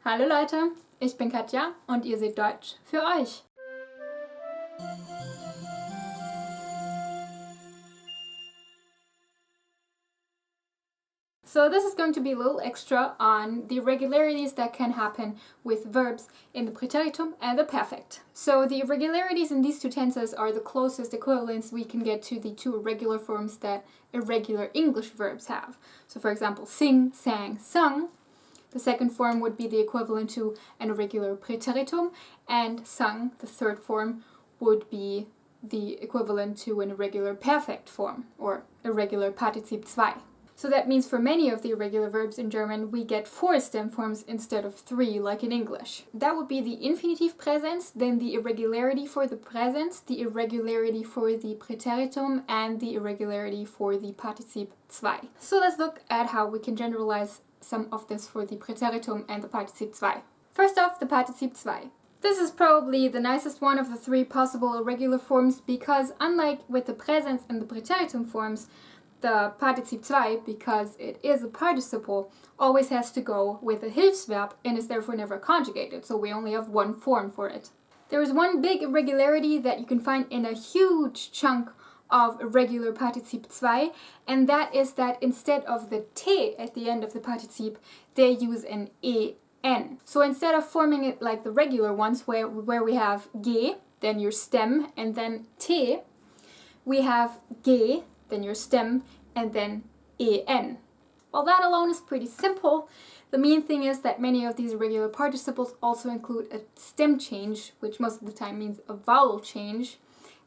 Hallo Leute, ich bin Katja und ihr seht Deutsch für euch. So this is going to be a little extra on the irregularities that can happen with verbs in the Präteritum and the Perfect. So the irregularities in these two tenses are the closest equivalents we can get to the two irregular forms that irregular English verbs have. So for example, sing, sang, sung. The second form would be the equivalent to an irregular Präteritum, and sung, the third form, would be the equivalent to an irregular perfect form, or irregular Partizip 2. So that means for many of the irregular verbs in German, we get 4 stem forms instead of 3, like in English. That would be the infinitive presens, then the irregularity for the presens, the irregularity for the Präteritum, and the irregularity for the Partizip 2. So let's look at how we can generalize some of this for the Präteritum and the Partizip 2. First off, the Partizip 2. This is probably the nicest one of the 3 possible irregular forms because unlike with the presens and the Präteritum forms, the Partizip 2, because it is a participle, always has to go with a Hilfsverb and is therefore never conjugated, so we only have one form for it. There is one big irregularity that you can find in a huge chunk of irregular Partizip 2, and that is that instead of the T at the end of the Partizip, they use an EN. So instead of forming it like the regular ones where we have G, then your stem, and then T, we have G, then your stem, and then EN. Well, that alone is pretty simple. The main thing is that many of these irregular participles also include a stem change, which most of the time means a vowel change,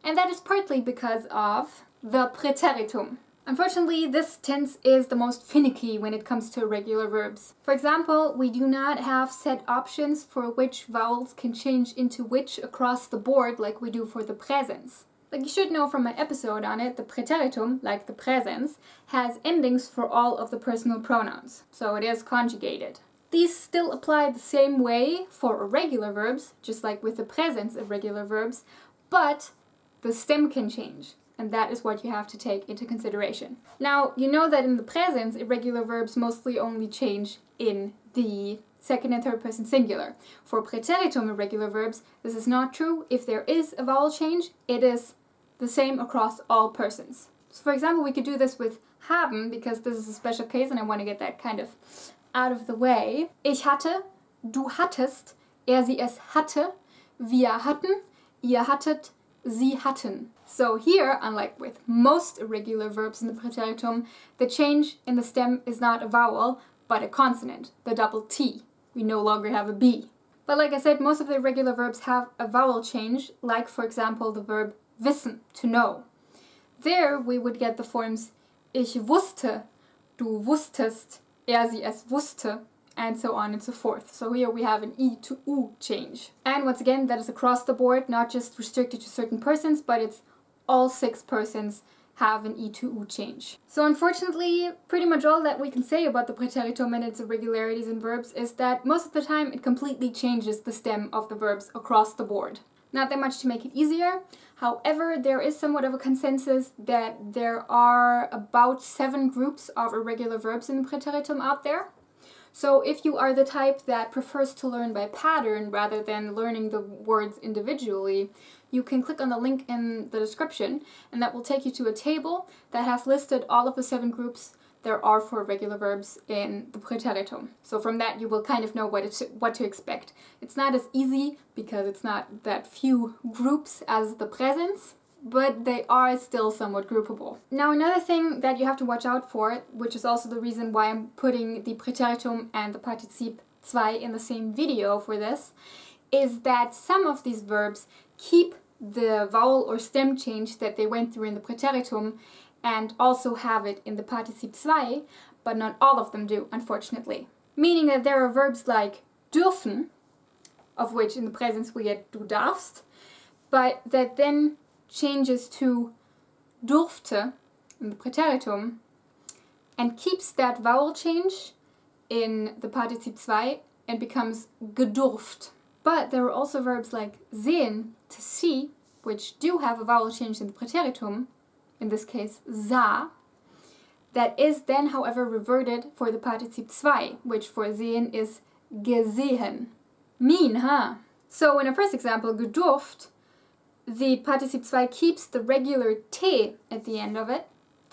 and that is partly because of the Präteritum. Unfortunately, this tense is the most finicky when it comes to irregular verbs. For example, we do not have set options for which vowels can change into which across the board like we do for the presens. Like you should know from my episode on it, the Präteritum, like the presens, has endings for all of the personal pronouns, so it is conjugated. These still apply the same way for irregular verbs, just like with the presens irregular verbs, but the stem can change, and that is what you have to take into consideration. Now, you know that in the presens, irregular verbs mostly only change in the second and third person singular. For Präteritum irregular verbs, this is not true. If there is a vowel change, it is the same across all persons. So for example, we could do this with haben, because this is a special case and I want to get that kind of out of the way. Ich hatte, du hattest, sie es hatte, wir hatten, ihr hattet, sie hatten. So here, unlike with most irregular verbs in the Präteritum, the change in the stem is not a vowel, but a consonant, the double T. We no longer have a B. But like I said, most of the irregular verbs have a vowel change, like for example the verb wissen, to know. There we would get the forms ich wusste, du wusstest, sie es wusste, and so on and so forth. So here we have an E to U change. And once again, that is across the board, not just restricted to certain persons, but it's all 6 persons have an E to U change. So unfortunately, pretty much all that we can say about the Präteritum and its irregularities in verbs is that most of the time it completely changes the stem of the verbs across the board. Not that much to make it easier. However, there is somewhat of a consensus that there are about 7 groups of irregular verbs in the Präteritum out there. So if you are the type that prefers to learn by pattern rather than learning the words individually, you can click on the link in the description and that will take you to a table that has listed all of the 7 groups there are for irregular verbs in the Präteritum. So from that you will kind of know what to expect. It's not as easy because it's not that few groups as the presens, but they are still somewhat groupable. Now another thing that you have to watch out for, which is also the reason why I'm putting the Präteritum and the Partizip 2 in the same video for this, is that some of these verbs keep the vowel or stem change that they went through in the Präteritum and also have it in the Partizip 2, but not all of them do, unfortunately. Meaning that there are verbs like dürfen, of which in the presens we get du darfst, but that then changes to durfte in the Präteritum and keeps that vowel change in the Partizip 2 and becomes gedurft. But there are also verbs like sehen, to see, which do have a vowel change in the Präteritum, in this case sah, that is then however reverted for the Partizip 2, which for sehen is gesehen. Mean, huh? So in our first example, gedurft, the participle 2 keeps the regular T at the end of it,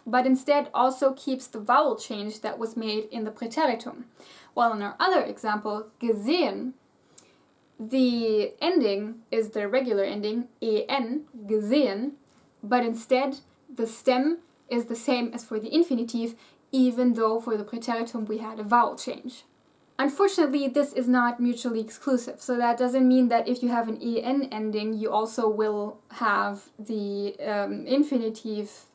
but instead also keeps the vowel change that was made in the Präteritum. While in our other example, gesehen, the ending is the regular ending, en, gesehen, but instead the stem is the same as for the infinitive, even though for the Präteritum we had a vowel change. Unfortunately, this is not mutually exclusive, so that doesn't mean that if you have an en ending, you also will have the infinitive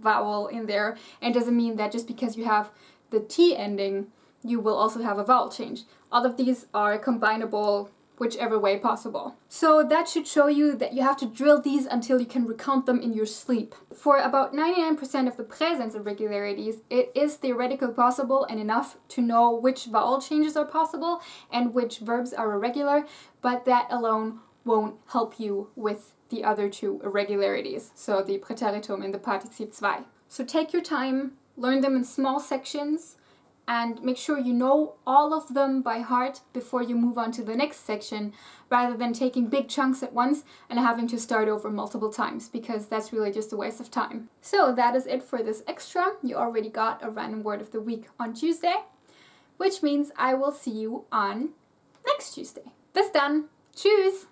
vowel in there, and doesn't mean that just because you have the t ending, you will also have a vowel change. All of these are combinable whichever way possible. So that should show you that you have to drill these until you can recount them in your sleep. For about 99% of the presence irregularities, it is theoretically possible and enough to know which vowel changes are possible and which verbs are irregular, but that alone won't help you with the other two irregularities, so the Präteritum and the Partizip 2. So take your time, learn them in small sections, and make sure you know all of them by heart before you move on to the next section, rather than taking big chunks at once and having to start over multiple times, because that's really just a waste of time. So that is it for this extra. You already got a random word of the week on Tuesday, which means I will see you on next Tuesday. Bis dann! Tschüss!